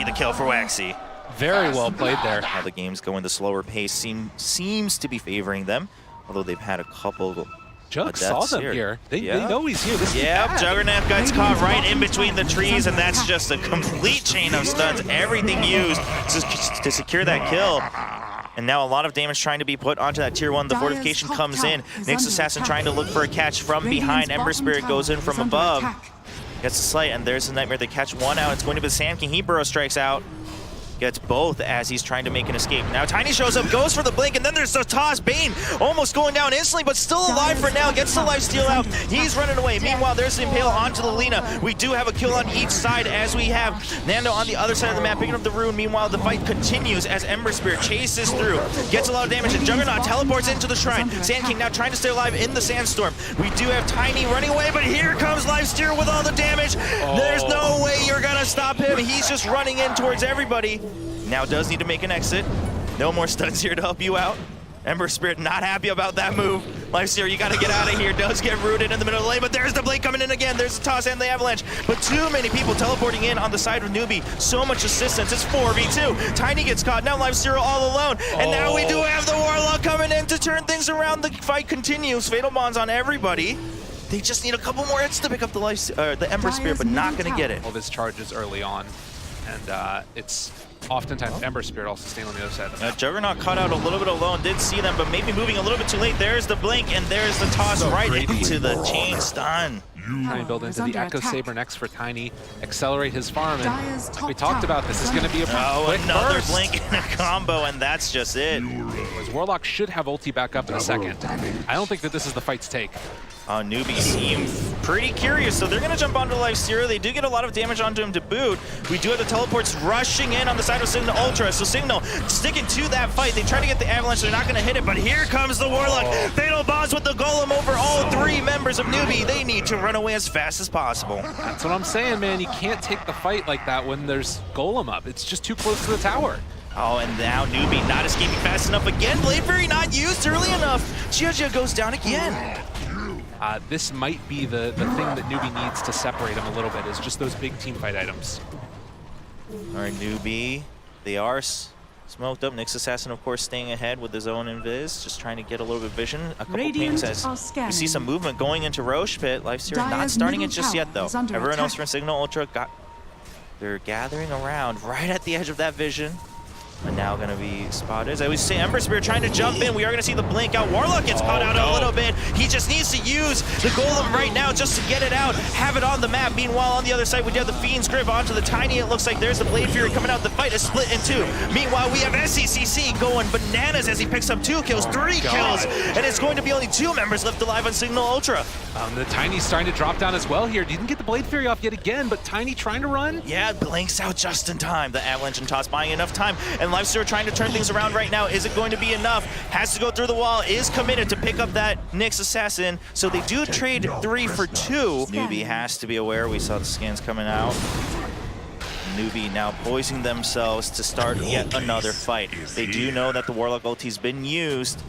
the kill for Waxy. Very well played there. How the game's going, the slower pace seems to be favoring them, although they've had a couple Jug saw them here. They know he's here. This yeah, Juggernaut gets caught right in between the trees, and that's just a complete chain of stuns. Everything used to secure that kill. And now a lot of damage trying to be put onto that tier 1. The fortification comes in. Nyx Assassin trying to look for a catch from behind. Ember Spirit goes in from above. Gets the slight, and there's the Nightmare. They catch one out. It's going to be the Sand King. He burrow strikes out. Gets both as he's trying to make an escape. Now Tiny shows up, goes for the blink, and then there's the toss. Bane almost going down instantly, but still alive for now. Gets the lifesteal out. He's running away. Meanwhile, there's the Impale onto the Lina. We do have a kill on each side as we have Nando on the other side of the map picking up the rune. Meanwhile, the fight continues as Ember Spirit chases through. Gets a lot of damage, and Juggernaut teleports into the shrine. Sand King now trying to stay alive in the sandstorm. We do have Tiny running away, but here comes Lifesteal with all the damage. There's no way you're gonna stop him. He's just running in towards everybody. Now does need to make an exit. No more stuns here to help you out. Ember Spirit not happy about that move. Lifesteal, you gotta get out of here. Does get rooted in the middle of the lane, but there's the blade coming in again. There's the toss and the avalanche. But too many people teleporting in on the side of NEWBEE. So much assistance. It's 4v2. Tiny gets caught. Now Lifesteal all alone. And now we do have the Warlock coming in to turn things around. The fight continues. Fatal Bonds on everybody. They just need a couple more hits to pick up the Ember Spirit, but not gonna get it. All of his charges early on, and it's oftentimes Ember Spirit also staying on the other side of the map. Juggernaut caught out a little bit alone, did see them, but maybe moving a little bit too late. There's the blink, and there's the toss right into the chain stun. Trying to build into the Echo Saber next for Tiny, accelerate his farm, and like we talked about, this is going to be a quick another burst. blink in a combo, and that's just it. His Warlock should have ulti back up in a second. I don't think that this is the fight to take. NEWBEE seem pretty curious, so they're going to jump onto Lifesteal. They do get a lot of damage onto him to boot. We do have the teleports rushing in on the side of Signal Ultra, so Signal sticking to that fight. They try to get the Avalanche, they're not going to hit it, but here comes the Warlock. Fatal Bonds with the Golem over all 3 members of NEWBEE. They need to run away as fast as possible. That's what I'm saying, man. You can't take the fight like that when there's Golem up. It's just too close to the tower. Oh, and now NEWBEE not escaping fast enough again. Blade Fury not used early enough. Gia goes down again. This might be the thing that NEWBEE needs to separate him a little bit, is just those big team fight items. All right, NEWBEE, they are smoked up. Nyx Assassin, of course, staying ahead with his own invis, just trying to get a little bit of vision. A couple pings as we see some movement going into Roche Pit. Lifesteal not starting it just yet, though. Everyone else from Signal Ultra, they're gathering around right at the edge of that vision. And now going to be spotted. As I always say, Ember Spirit trying to jump in. We are going to see the blink out. Warlock gets caught out a little bit. He just needs to use the Golem right now just to get it out, have it on the map. Meanwhile, on the other side, we do have the Fiend's Grip onto the Tiny. It looks like there's the Blade Fury coming out. The fight is split in 2. Meanwhile, we have SCCC going bananas as he picks up 2 kills, 3 kills. And it's going to be only 2 members left alive on Signal Ultra. The Tiny's starting to drop down as well here. Didn't get the Blade Fury off yet again, but Tiny trying to run. Yeah, blinks out just in time. The Avalanche and Toss buying enough time. And Lifesteal trying to turn things around right now. Is it going to be enough? Has to go through the wall. Is committed to pick up that Nyx Assassin. So they do trade 3 for 2. NEWBEE has to be aware. We saw the scans coming out. NEWBEE now poising themselves to start yet another fight. They do know that the Warlock ulti's been used,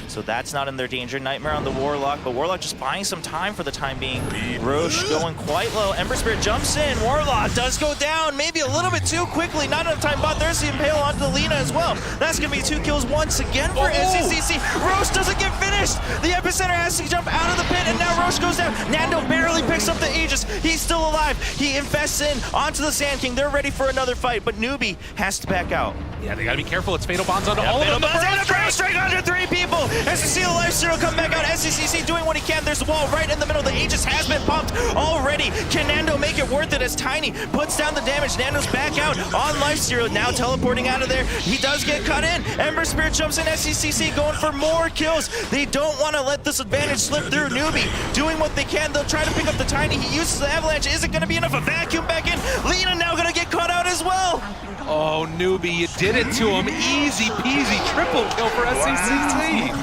so that's not in their danger. Nightmare on the Warlock, but Warlock just buying some time for the time being. Roche going quite low. Ember Spirit jumps in. Warlock does go down, maybe a little bit too quickly. Not enough time, but there's the Impale onto the Lina as well. That's going to be 2 kills once again for SCCC. Roche doesn't get finished. The Epicenter has to jump out of the pit, and now Roche goes down. Nando barely picks up the Aegis. He's still alive. He infests in onto the Sand King. They're ready for another fight, but NEWBEE has to back out. Yeah, they got to be careful. It's Fatal Bonds onto all of them. And a burrow strike onto 3 people. As you see the Lifesteal come back out, SCCC doing what he can. There's the wall right in the middle. The Aegis has been pumped already. Can Nando make it worth it as Tiny puts down the damage? Nando's back out on Lifesteal, now teleporting out of there. He does get cut in. Ember Spirit jumps in. SCCC going for more kills. They don't want to let this advantage slip through. NEWBEE doing what they can. They'll try to pick up the Tiny. He uses the Avalanche. Isn't going to be enough. A vacuum back in. Lina now going to get caught out as well. Oh, NEWBEE, you did it to him. Easy peasy, triple kill for SCCC.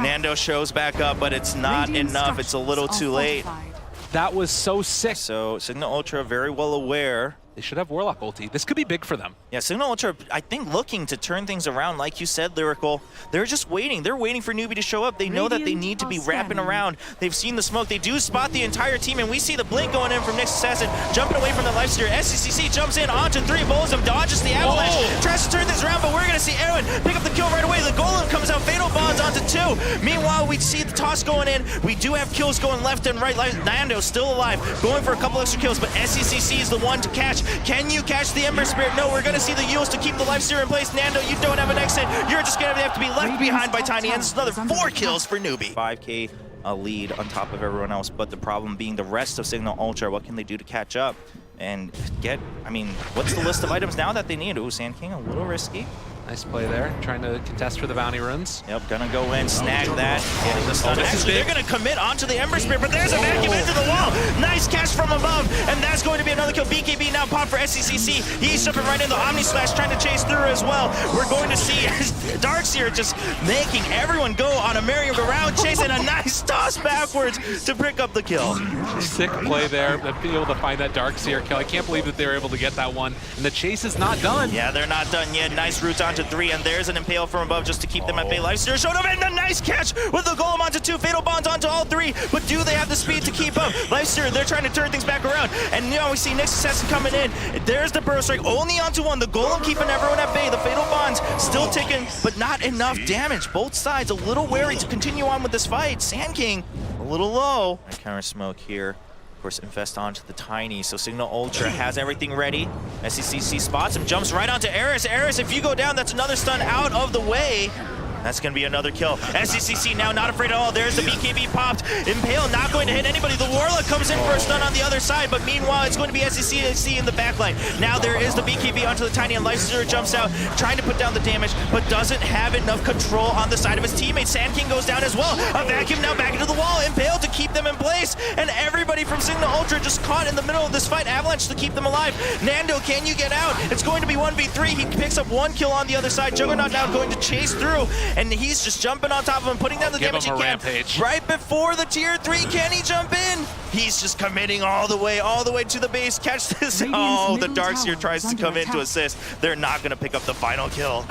Nando shows back up, but it's not enough. It's a little too late. That was so sick. So Signal Ultra very well aware They should have Warlock ulti. This could be big for them. Yeah, Signal Ultra, I think, looking to turn things around, like you said, Lyrical. They're just waiting. They're waiting for NEWBEE to show up. They know that they need to be wrapping around. They've seen the smoke. They do spot the entire team, and we see the blink going in from Nyx Assassin, jumping away from the Lifesteal. SCCC jumps in onto 3 bullets of dodges the avalanche, tries to turn things around, but we're going to see Aaron pick up the kill right away. The Golem comes out, Fatal Bonds onto 2. Meanwhile, we see the toss going in. We do have kills going left and right. Nando still alive, going for a couple extra kills, but SCCC is the one to catch. Can you catch the Ember Spirit? No, we're going to see the Yules to keep the Lifesteal in place. Nando, you don't have an exit. You're just going to have to be left behind by Tiny, and it's another 4 kills for NEWBEE. 5K lead on top of everyone else, but the problem being the rest of Signal Ultra. What can they do to catch up and get, I mean, what's the list of items now that they need? Ooh, Sand King, a little risky. Nice play there, trying to contest for the bounty runes. Yep, gonna go in, snag that, getting the stun. Actually, they're gonna commit onto the Ember Spirit, but there's a vacuum into the wall. Nice catch from above, and that's going to be another kill. BKB now popped for SCCC. He's jumping right in the Omni Slash, trying to chase through as well. We're going to see Darkseer just making everyone go on a merry-go-round chase, and a nice toss backwards to pick up the kill. Sick play there, to be able to find that Darkseer kill. I can't believe that they were able to get that one, and the chase is not done. Yeah, they're not done yet. Nice routes onto 3, and there's an Impale from above just to keep them at bay. Lifesteal showed up, and a nice catch with the Golem onto 2, Fatal Bonds onto all 3, but do they have the speed to keep up? Lifesteal, they're trying to turn things back around, and now we see Nyx Assassin coming in. There's the Burrow Strike, only onto 1. The Golem keeping everyone at bay. The Fatal Bonds still ticking, but not enough damage. Both sides a little wary to continue on with this fight. Sand King a little low. Counter smoke here. Of course, invest onto the Tiny, so Signal Ultra has everything ready. SCCC spots him, jumps right onto Eris. Eris, if you go down, that's another stun out of the way. That's going to be another kill. SCCC now not afraid at all. There's the BKB popped. Impale not going to hit anybody. The Warlock comes in for a stun on the other side, but meanwhile, it's going to be SCCC in the backline. Now there is the BKB onto the Tiny, and Lifesteal jumps out, trying to put down the damage, but doesn't have enough control on the side of his teammate. Sand King goes down as well. A vacuum now back into the wall. Impale to keep them in place, and everybody from Signal Ultra just caught in the middle of this fight. Avalanche to keep them alive. Nando, can you get out? It's going to be 1v3. He picks up 1 kill on the other side. Juggernaut now going to chase through, and he's just jumping on top of him, putting down the damage he can. Rampage. Right before the tier 3, can he jump in? He's just committing all the way to the base. Catch this. Oh, the Darkseer tries to come in to assist. They're not going to pick up the final kill.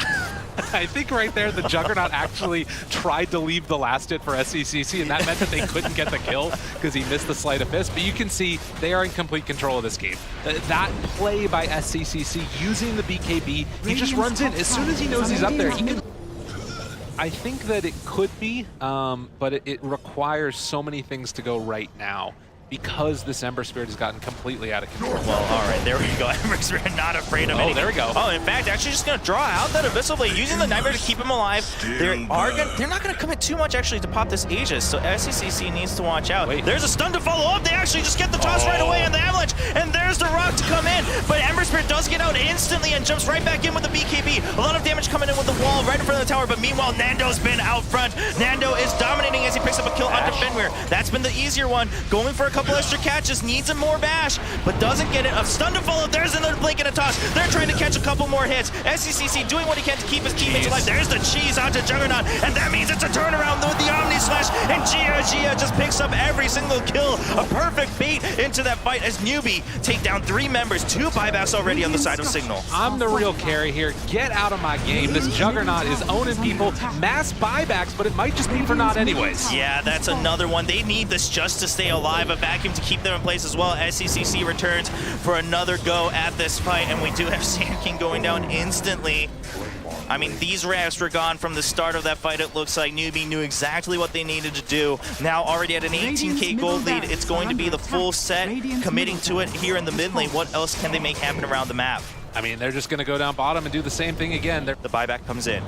I think right there, the Juggernaut actually tried to leave the last hit for SCCC, and that meant that they couldn't get the kill because he missed the Sleight of Fist. But you can see they are in complete control of this game. That play by SCCC using the BKB, he just runs in. As soon as he knows he's up there, he can... I think that it could be, but it requires so many things to go right now, because this Ember Spirit has gotten completely out of control. Well, all right, there we go. Ember Spirit not afraid of anything. Oh, there we go. Oh, in fact, actually just going to draw out that Abyssal Blade, using the Nightmare to keep him alive. They're not going to commit too much, actually, to pop this Aegis, so SCCC needs to watch out. Wait. There's a stun to follow up. They actually just get the toss right away on the Avalanche, and there's the Rock to come in. But Ember Spirit does get out instantly and jumps right back in with the BKB. A lot of damage coming in with the wall right in front of the tower, but meanwhile, Nando's been out front. Nando is dominating as he picks up a kill onto Fenrir. That's been the easier one. Going for a couple extra catches. Needs a more bash, but doesn't get it. A stun to follow. There's another blink and a toss. They're trying to catch a couple more hits. SCCC doing what he can to keep his teammates alive. There's the cheese onto Juggernaut, and that means it's a turnaround with the Omni Slash, and Gia just picks up every single kill. A perfect bait into that fight as NEWBEE take down 3 members, 2 buybacks already on the side of Signal. I'm the real carry here. Get out of my game. This Juggernaut is owning people. Mass buybacks, but it might just be for naught anyways. Yeah, that's another one. They need this just to stay alive. A vacuum to keep them in place as well. SCCC returns for another go at this fight, and we do have Sand King going down instantly. I mean, these rafts were gone from the start of that fight. It looks like NEWBEE knew exactly what they needed to do. Now already at an 18k gold lead, it's going to be the full set, committing to it here in the mid lane. What else can they make happen around the map? I mean, they're just going to go down bottom and do the same thing again. The buyback comes in.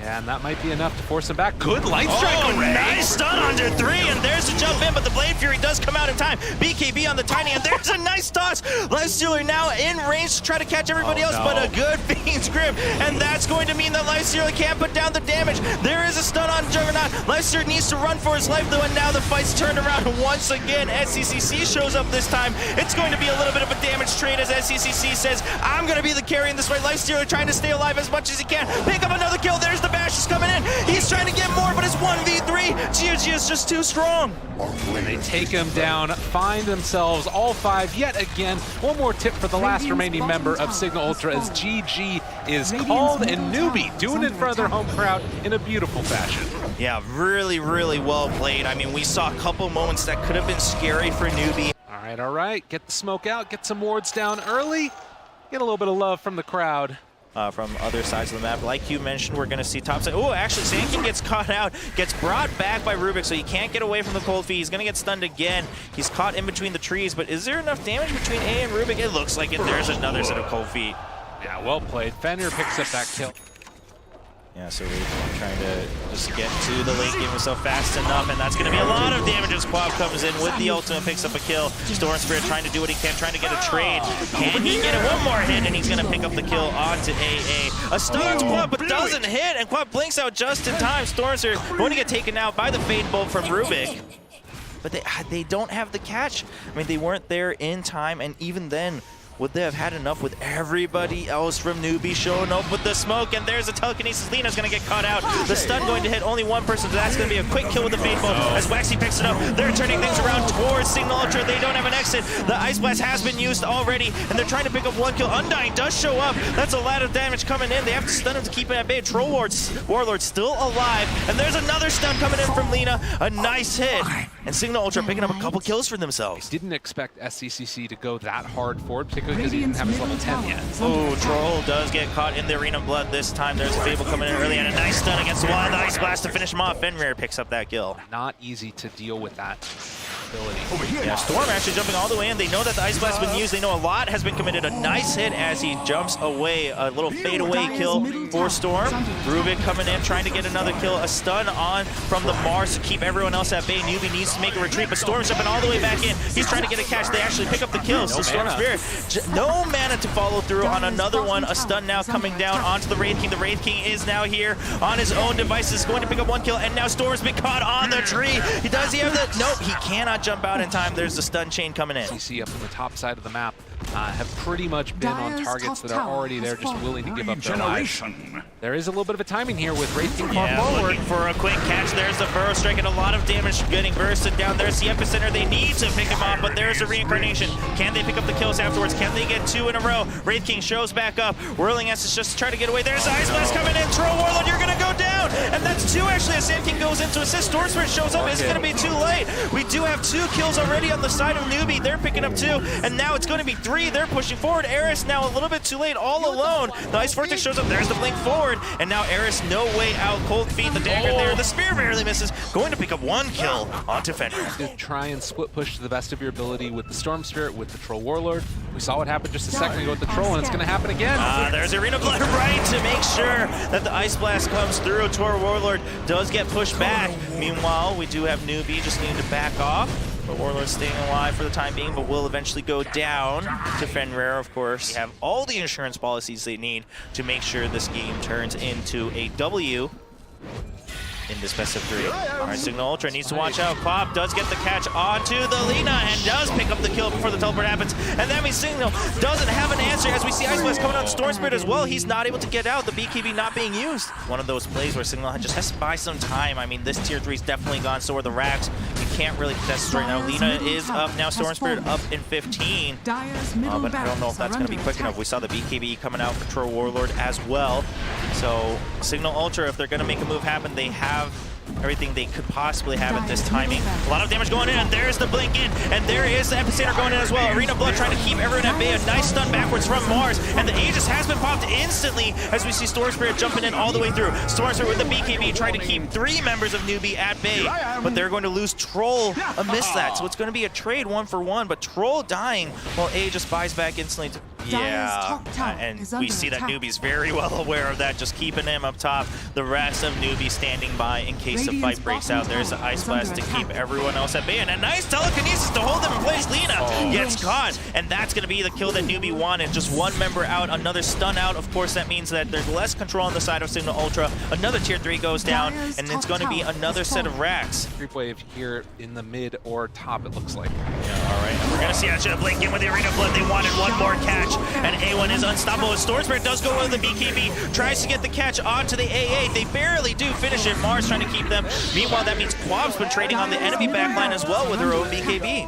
And that might be enough to force him back. Good light strike array. Nice stun onto 3, and there's the jump in, but the Blade Fury does come out in time. BKB on the Tiny, and there's a nice toss. Lifestealer now in range to try to catch everybody else, but a good Fiend's Grip, and that's going to mean that Lifestealer can't put down the damage. There is a stun on Juggernaut. Lifestealer needs to run for his life, though, and now the fight's turned around once again. SCCC shows up this time. It's going to be a little bit of a damage trade as SCCC says, I'm going to be the carry in this fight. Lifestealer trying to stay alive as much as he can. Pick up another kill. There's the the bash is coming in. He's trying to get more, but it's 1v3. GOG is just too strong. And they take him down, find themselves all 5 yet again. One more tip for the last remaining member of Signal Ultra as GG is called, and NEWBEE doing it in front of their home crowd in a beautiful fashion. Yeah, really, really well played. I mean, we saw a couple moments that could have been scary for NEWBEE. All right. Get the smoke out, get some wards down early, get a little bit of love from the crowd. From other sides of the map. Like you mentioned, we're going to see top side. Oh, actually, xi'an gets caught out, gets brought back by Rubik, so he can't get away from the cold feet. He's going to get stunned again. He's caught in between the trees, but is there enough damage between A and Rubik? It looks like it. There's another set of cold feet. Yeah, well played. Fenrir picks up that kill. Yeah, so we're trying to just get to the late game himself fast enough, and that's going to be a lot of damage as Quab comes in with the ultimate, picks up a kill. Storm Spirit trying to do what he can, trying to get a trade. Can he get it? One more hit, and he's going to pick up the kill onto AA. A stun on Quab, but doesn't hit, and Quab blinks out just in time. Storm Spirit going to get taken out by the Fade Bolt from Rubik. But they don't have the catch. I mean, they weren't there in time, and even then, would they have had enough with everybody else from NEWBEE showing up with the smoke? And there's a telekinesis. Lina's going to get caught out. The stun going to hit only one person, so that's going to be a quick kill with the Fade Bolt as Waxy picks it up. They're turning things around towards Signal Ultra. They don't have an exit. The Ice Blast has been used already, and they're trying to pick up one kill. Undying does show up. That's a lot of damage coming in. They have to stun him to keep it at bay. Troll Warlord still alive, and there's another stun coming in from Lina. A nice hit, and Signal Ultra picking up a couple kills for themselves. Didn't expect SCCC to go that hard forward, particularly because he didn't have his level 10 yet. Oh, Troll does get caught in the Arena of Blood this time. There's a Fable coming in early, and a nice stun against the wall, and the Ice Blast to finish him off. Fenrir picks up that kill. Not easy to deal with that ability. Yeah, Storm actually jumping all the way in. They know that the Ice Blast has been used. They know a lot has been committed. A nice hit as he jumps away. A little fade away kill for Storm. Rubik coming in, trying to get another kill. A stun on from the Mars to keep everyone else at bay. NEWBEE needs to make a retreat, but Storm's jumping all the way back in. He's trying to get a catch. They actually pick up the kills. So Storm Spirit, no mana to follow through on another one. A stun now coming down onto the Wraith King. The Wraith King is now here on his own devices, going to pick up one kill, and now Storm's been caught on the tree. Does he have the... Nope, he cannot jump out in time. There's the stun chain coming in. CC up on the top side of the map have pretty much been on targets that are already there, just willing to give up their lives. There is a little bit of a timing here with Wraith King forward. Looking for a quick catch. There's the Burrow Strike, and a lot of damage getting bursted down. There's the epicenter. They need to pick him off, but there's a reincarnation. Can they pick up the kills afterwards? Can they get 2 in a row? Wraith King shows back up. Whirling S is just to try to get away. There's the Ice Blast coming in. Troll Warlord, you're going to go down. And that's 2 actually as xi'an King goes in to assist. Storm Spirit shows up. It's going to be too late. We do have 2 kills already on the side of NEWBEE. They're picking up 2, and now it's going to be 3. They're pushing forward. Eris now a little bit too late, all alone. The Ice Vortex shows up. There's the blink forward, and now Eris no way out. Cold feet, the dagger there. The spear barely misses. Going to pick up 1 kill onto Fenrir. Try and split push to the best of your ability with the Storm Spirit, with the Troll Warlord. We saw what happened just a second ago with the Troll, and it's going to happen again. There's Arena Blood right to make sure that the Ice Blast comes through. Troll Warlord does get pushed back. Meanwhile, we do have NEWBEE just needing to back off. But Warlord's staying alive for the time being, but will eventually go down to Fenrir, of course. They have all the insurance policies they need to make sure this game turns into a W in this best of 3. All right, Signal Ultra needs to watch out. Quab does get the catch onto the Lina and does pick up the kill before the teleport happens. And that means Signal doesn't have an answer as we see Ice Blast coming out. Storm Spirit as well. He's not able to get out. The BKB not being used. One of those plays where Signal just has to buy some time. I mean, this tier 3 is definitely gone. So are the racks. You can't really contest right now. Lina is up now. Storm Spirit up in 15. But I don't know if that's going to be quick enough. We saw the BKB coming out for Troll Warlord as well. So Signal Ultra, if they're going to make a move happen, they have everything they could possibly have at this timing. A lot of damage going in, and there's the blink in, and there is the epicenter going in as well. Arena Blood trying to keep everyone at bay. A nice stun backwards from Mars, and the Aegis has been popped instantly as we see Storm Spirit jumping in all the way through. Storm Spirit with the BKB trying to keep 3 members of NEWBEE at bay, but they're going to lose Troll amidst that. So it's going to be a trade 1-for-1, but Troll dying while Aegis buys back instantly. And we see that NEWBEE's very well aware of that, just keeping him up top. The rest of NEWBEE standing by in case the fight breaks out. There's the Ice Blast to keep everyone else at bay, and a nice telekinesis to hold them in place. Lina gets caught, and that's going to be the kill that NEWBEE wanted. Just 1 member out, another stun out. Of course, that means that there's less control on the side of Signal Ultra. Another tier 3 goes down, and it's going to be another set of racks. Creep wave here in the mid or top, it looks like. Yeah, all right. And we're going to see that blink in with the Arena Blood. They wanted 1 more catch. and A1 is unstoppable. Storm Spirit does go with the BKB, tries to get the catch onto the AA. They barely do finish it. Mars trying to keep them. Meanwhile, that means Quab's been trading on the enemy backline as well with her own BKB.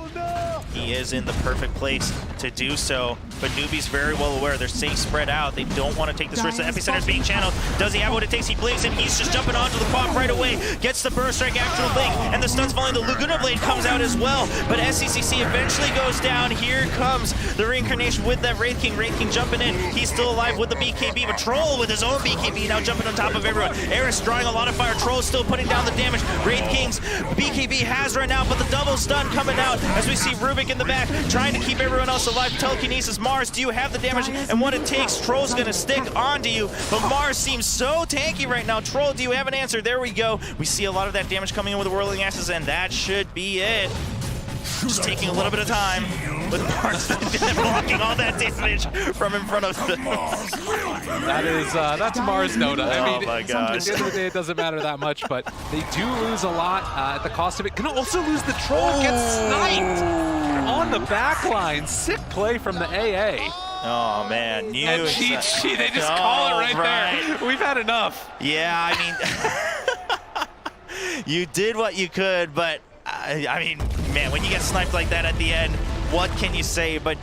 He is in the perfect place to do so, but NEWBEE's very well aware they're staying spread out. They don't want to take this risk. The Epicenter's being channeled. Does he have what it takes? He believes in. He's just jumping onto the Quab right away. Gets the burst strike after the link, and the stun's falling. The Laguna Blade comes out as well, but SCCC eventually goes down. Here comes the reincarnation with that Wraith King. Wraith King jumping in. He's still alive with the BKB, but Troll with his own BKB now jumping on top of everyone. Eris drawing a lot of fire. Troll still putting down the damage. Wraith King's BKB has run out, but the double stun coming out as we see Rubik in the back trying to keep everyone else alive. Telekinesis, Mars, do you have the damage and what it takes? Troll's gonna stick onto you, but Mars seems so tanky right now. Troll, do you have an answer? There we go. We see a lot of that damage coming in with the Whirling Axes, and that should be it. Just taking a little bit of time with Mars blocking all that damage from in front of them. That's Mars Dota. I mean, my gosh. at the end of the day, it doesn't matter that much, but they do lose a lot at the cost of it. Can also lose the Troll, gets sniped on the back line. Sick play from the AA. Oh man, And cheat sheet, they just call it right there. We've had enough. Yeah, I mean, you did what you could, but I mean, man, when you get sniped like that at the end, what can you say but